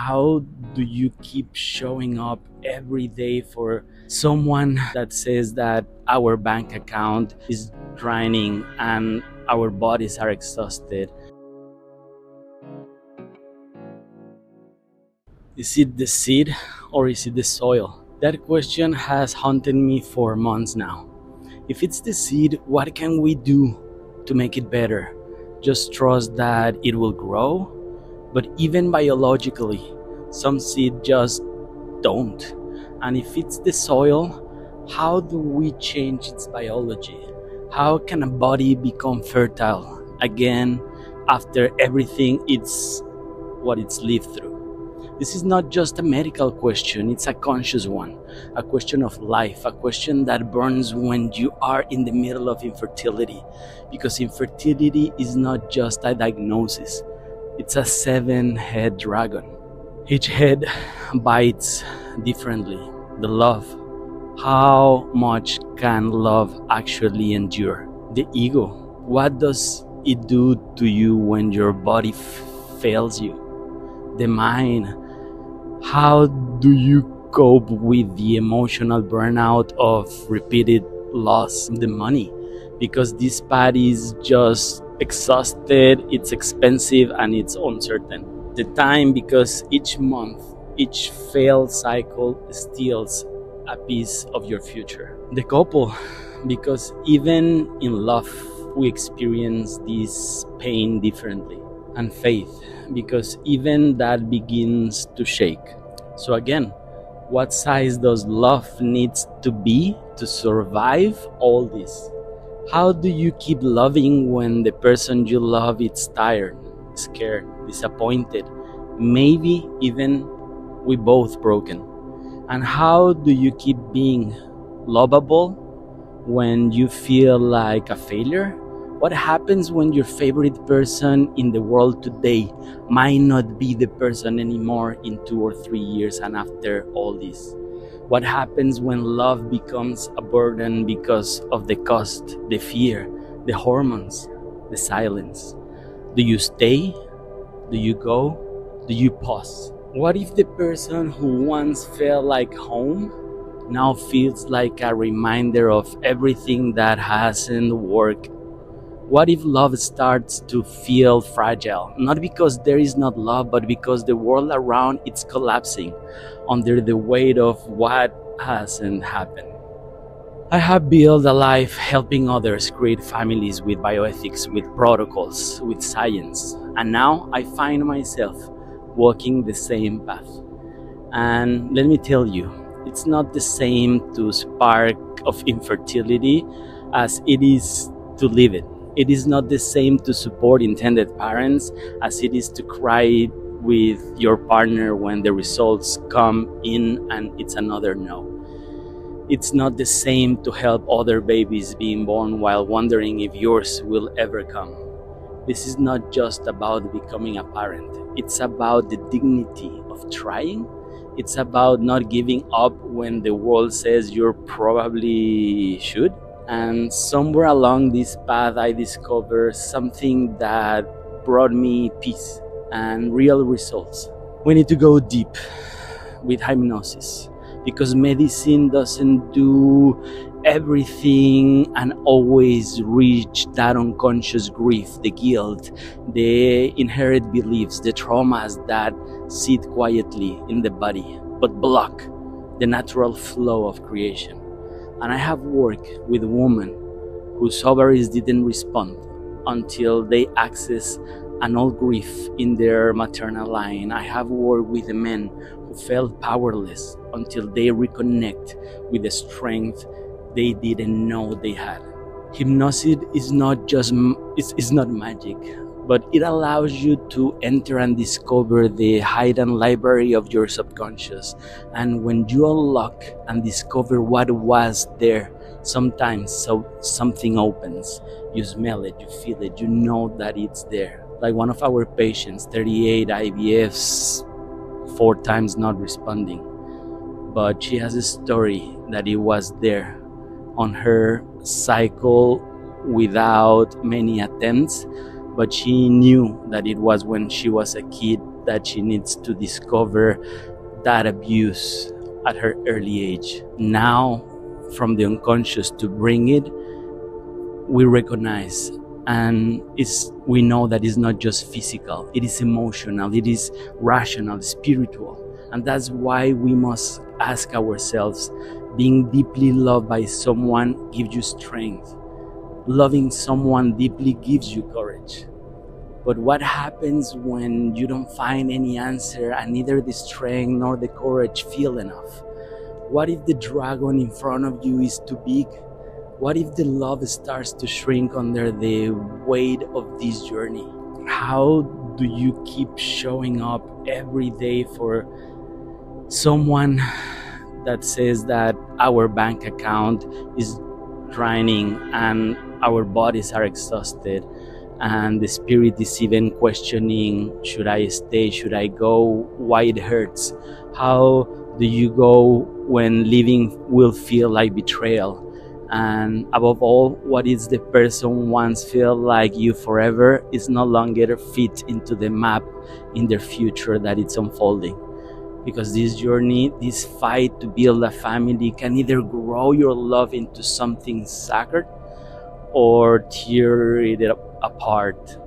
How do you keep showing up every day for someone that says that our bank account is draining and our bodies are exhausted? Is it the seed or is it the soil? That question has haunted me for months now. If it's the seed, what can we do to make it better? Just trust that it will grow? But even biologically, some seed just don't. And if it's the soil, how do we change its biology? How can a body become fertile again after everything it's lived through? This is not just a medical question, it's a conscious one, a question of life, a question that burns when you are in the middle of infertility. Because infertility is not just a diagnosis, it's a 7-head dragon. Each head bites differently. The love. How much can love actually endure? The ego. What does it do to you when your body fails you? The mind. How do you cope with the emotional burnout of repeated loss? The money. Because this path is just exhausted, it's expensive, and it's uncertain. The time, because each month, each failed cycle steals a piece of your future. The couple, because even in love, we experience this pain differently. And faith, because even that begins to shake. So again, what size does love needs to be to survive all this? How do you keep loving when the person you love is tired, scared, disappointed, maybe even we both broken? And how do you keep being lovable when you feel like a failure? What happens when your favorite person in the world today might not be the person anymore in 2 or 3 years and after all this? What happens when love becomes a burden because of the cost, the fear, the hormones, the silence? Do you stay? Do you go? Do you pause? What if the person who once felt like home now feels like a reminder of everything that hasn't worked? What if love starts to feel fragile? Not because there is not love, but because the world around it's collapsing under the weight of what hasn't happened. I have built a life helping others create families with bioethics, with protocols, with science. And now I find myself walking the same path. And let me tell you, it's not the same to spark of infertility as it is to live it. It is not the same to support intended parents as it is to cry with your partner when the results come in and it's another no. It's not the same to help other babies being born while wondering if yours will ever come. This is not just about becoming a parent. It's about the dignity of trying. It's about not giving up when the world says you probably should. And somewhere along this path, I discovered something that brought me peace and real results. We need to go deep with hypnosis because medicine doesn't do everything and always reach that unconscious grief, the guilt, the inherent beliefs, the traumas that sit quietly in the body but block the natural flow of creation. And I have worked with women whose ovaries didn't respond until they access an old grief in their maternal line. I have worked with men who felt powerless until they reconnect with the strength they didn't know they had. Hypnosis is not just it's not magic, but it allows you to enter and discover the hidden library of your subconscious. And when you unlock and discover what was there, sometimes something opens. You smell it, you feel it, you know that it's there. Like one of our patients, 38 IVFs, 4 times not responding. But she has a story that it was there on her cycle without many attempts, but she knew that it was when she was a kid that she needs to discover that abuse at her early age. Now, from the unconscious to bring it, we recognize, and we know that it's not just physical, it is emotional, it is rational, spiritual. And that's why we must ask ourselves, being deeply loved by someone gives you strength. Loving someone deeply gives you courage. But what happens when you don't find any answer and neither the strength nor the courage feel enough? What if the dragon in front of you is too big? What if the love starts to shrink under the weight of this journey? How do you keep showing up every day for someone that says that our bank account is draining and our bodies are exhausted and the spirit is even questioning, should I stay, should I go, why it hurts? How do you go when leaving will feel like betrayal? And above all, what is the person once feel like you forever is no longer fit into the map in their future that it's unfolding? Because this journey, this fight to build a family can either grow your love into something sacred or tear it apart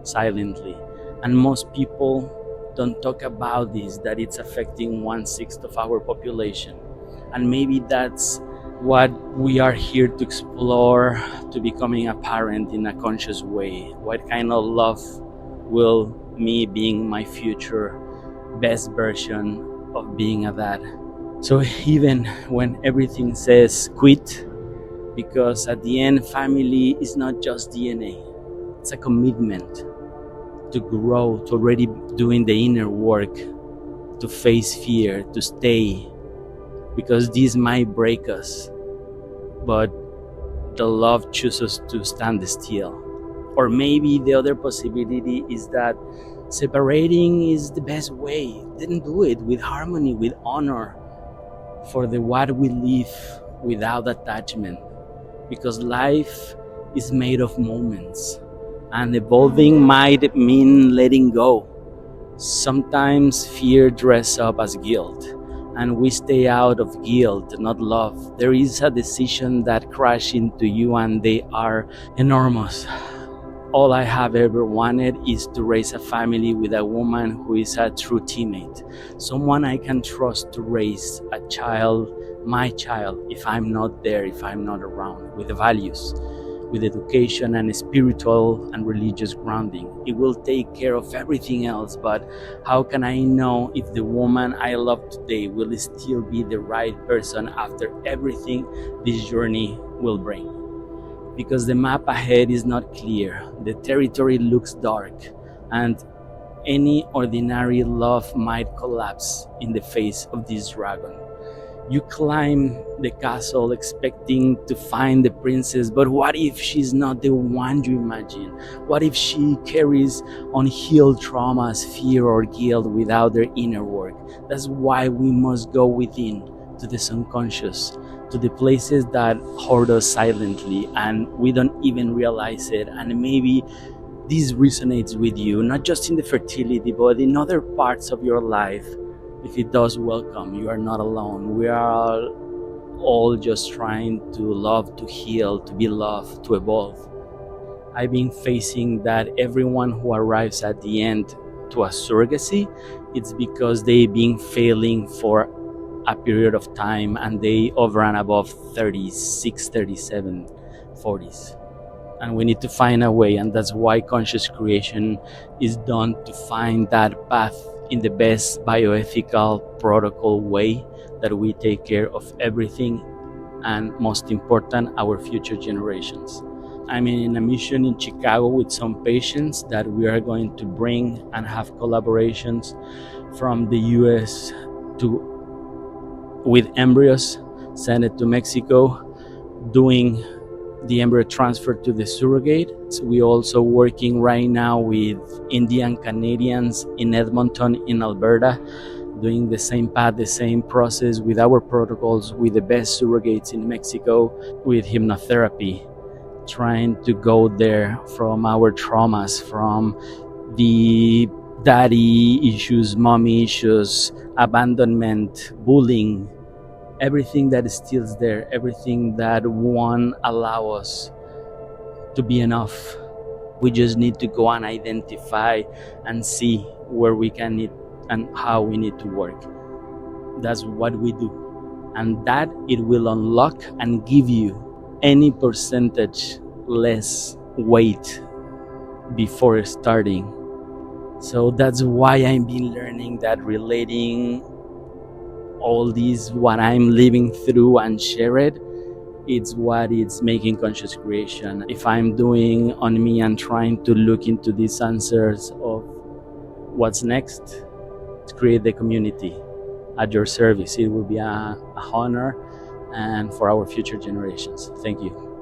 silently. And most people don't talk about this, that it's affecting 1/6 of our population. And maybe that's what we are here to explore, to becoming a parent in a conscious way. What kind of love will me, being my future best version of being a dad? So even when everything says quit, because at the end, family is not just DNA. It's a commitment to grow, to already doing the inner work, to face fear, to stay, because this might break us, but the love chooses to stand still. Or maybe the other possibility is that separating is the best way. Then do it with harmony, with honor for the what we live without attachment. Because life is made of moments, and evolving might mean letting go. Sometimes fear dresses up as guilt, and we stay out of guilt, not love. There is a decision that crashes into you, and they are enormous. All I have ever wanted is to raise a family with a woman who is a true teammate, someone I can trust to raise a child, my child, if I'm not there, if I'm not around, with values, with education and spiritual and religious grounding. It will take care of everything else, but how can I know if the woman I love today will still be the right person after everything this journey will bring? Because the map ahead is not clear, the territory looks dark, and any ordinary love might collapse in the face of this dragon. You climb the castle expecting to find the princess, but what if she's not the one you imagine? What if she carries unhealed traumas, fear, or guilt without their inner work? That's why we must go within, to the subconscious, to the places that hurt us silently and we don't even realize it. And maybe this resonates with you, not just in the fertility, but in other parts of your life. If it does, welcome. You are not alone. We are all just trying to love, to heal, to be loved, to evolve. I've been facing that everyone who arrives at the end to a surrogacy, it's because they've been failing for a period of time and they over and above 36, 37, 40s. And we need to find a way, and that's why conscious creation is done, to find that path in the best bioethical protocol way that we take care of everything, and most important, our future generations. I'm in a mission in Chicago with some patients that we are going to bring and have collaborations from the US with embryos, send it to Mexico, doing the embryo transfer to the surrogate. So we also working right now with Indian Canadians in Edmonton, in Alberta, doing the same path, the same process with our protocols, with the best surrogates in Mexico, with hypnotherapy, trying to go there from our traumas, from the daddy issues, mommy issues, abandonment, bullying, everything that is still there, everything that won't allow us to be enough. We just need to go and identify and see where we can need and how we need to work. That's what we do. And that it will unlock and give you any percentage less weight before starting. So that's why I've been learning that relating all these, what I'm living through, and share it, it's what it's making conscious creation. If I'm doing on me and trying to look into these answers of what's next, to create the community at your service, it will be a honor and for our future generations. Thank you.